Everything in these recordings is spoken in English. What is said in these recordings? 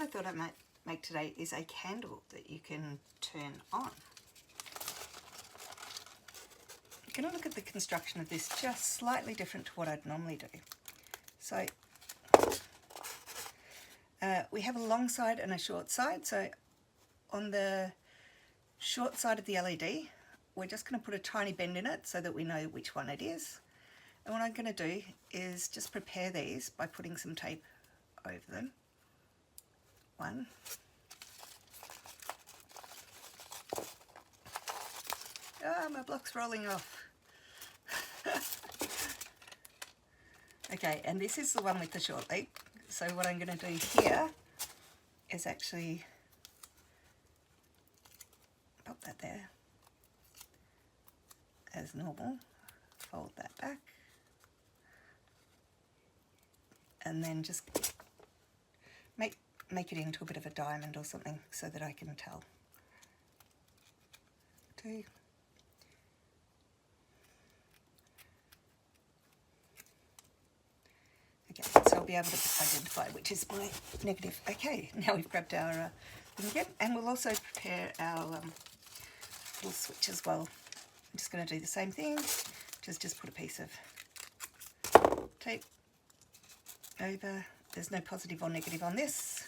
I thought I might make today is a candle that you can turn on. I'm going to look at the construction of this just slightly different to what I'd normally do. So we have a long side and a short side. So on the short side of the LED, we're just going to put a tiny bend in it so that we know which one it is. And what I'm going to do is just prepare these by putting some tape over them. One. Ah, my block's rolling off. Okay, and this is the one with the short lead. So what I'm going to do here is actually pop that there as normal, fold that back, and then just make it into a bit of a diamond or something so that I can tell. Two. Okay, so I'll be able to identify which is my negative. Okay, now we've grabbed our thing again, and we'll also prepare our little switch as well. I'm just going to do the same thing, just put a piece of tape over. There's no positive or negative on this.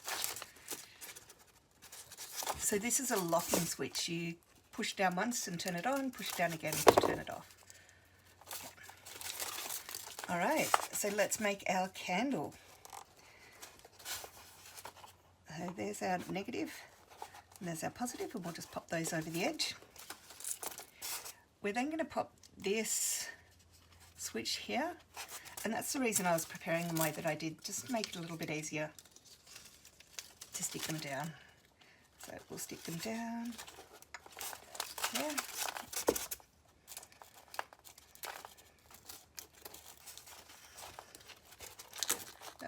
So this is a locking switch. You push down once and turn it on, push down again to turn it off. Okay. All right, so let's make our candle. So there's our negative, and there's our positive, and we'll just pop those over the edge. We're then going to pop this switch here, and that's the reason I was preparing the way that I did, just to make it a little bit easier to stick them down. So we'll stick them down there.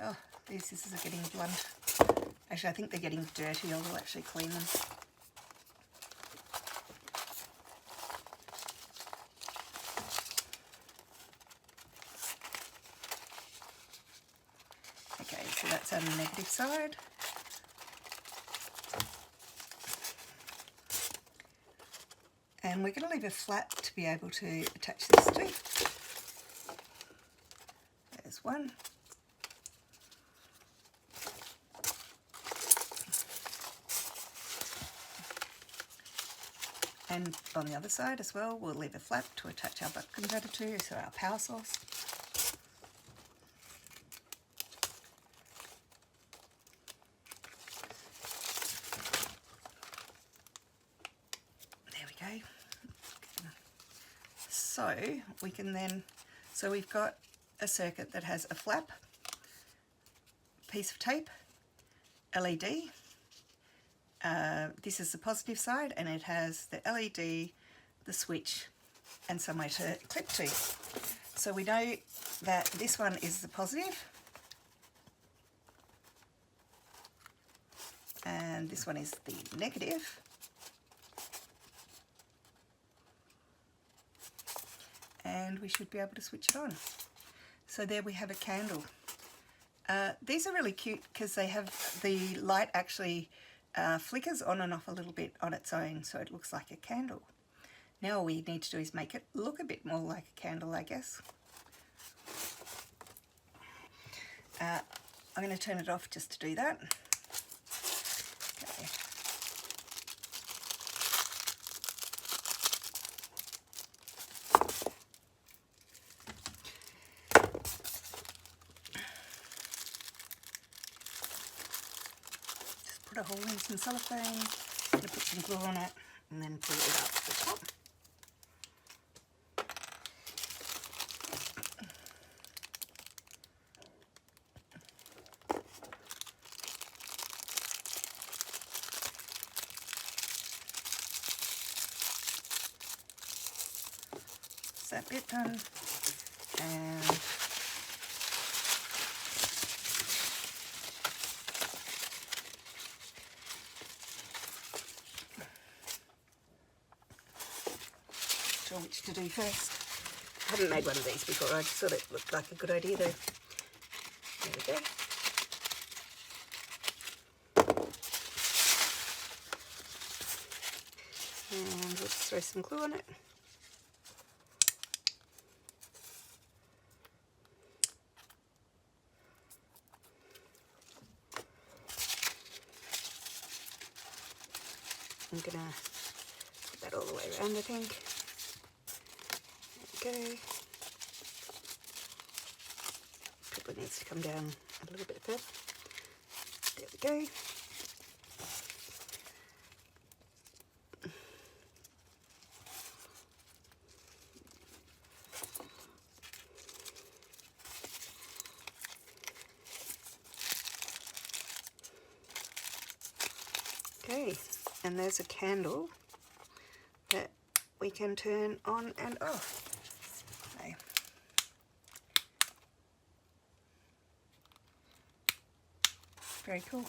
Oh, these scissors are getting blunt. Actually, I think they're getting dirty. I will actually clean them. Okay, so that's on the negative side. And we're going to leave a flap to be able to attach this to. There's one. And on the other side as well, we'll leave a flap to attach our buck converter to, so our power source. There we go. So we can then, so we've got a circuit that has a flap, piece of tape, LED. This is the positive side, and it has the LED, the switch, and somewhere to clip to. So we know that this one is the positive, and this one is the negative. And we should be able to switch it on. So there we have a candle. These are really cute because they have the light actually flickers on and off a little bit on its own, so it looks like a candle. Now all we need to do is make it look a bit more like a candle, I guess. I'm going to turn it off just to do that. Okay. Put a hole in some cellophane, I'm going to put some glue on it, and then pull it up to the top. That's that bit done, and which to do first. I haven't made one of these before, I just thought it looked like a good idea though. There we go. And we'll just throw some glue on it. I'm gonna put that all the way around, I think. There we go. Probably needs to come down a little bit further. There we go. Okay, and there's a candle that we can turn on and off. Okay. Very cool.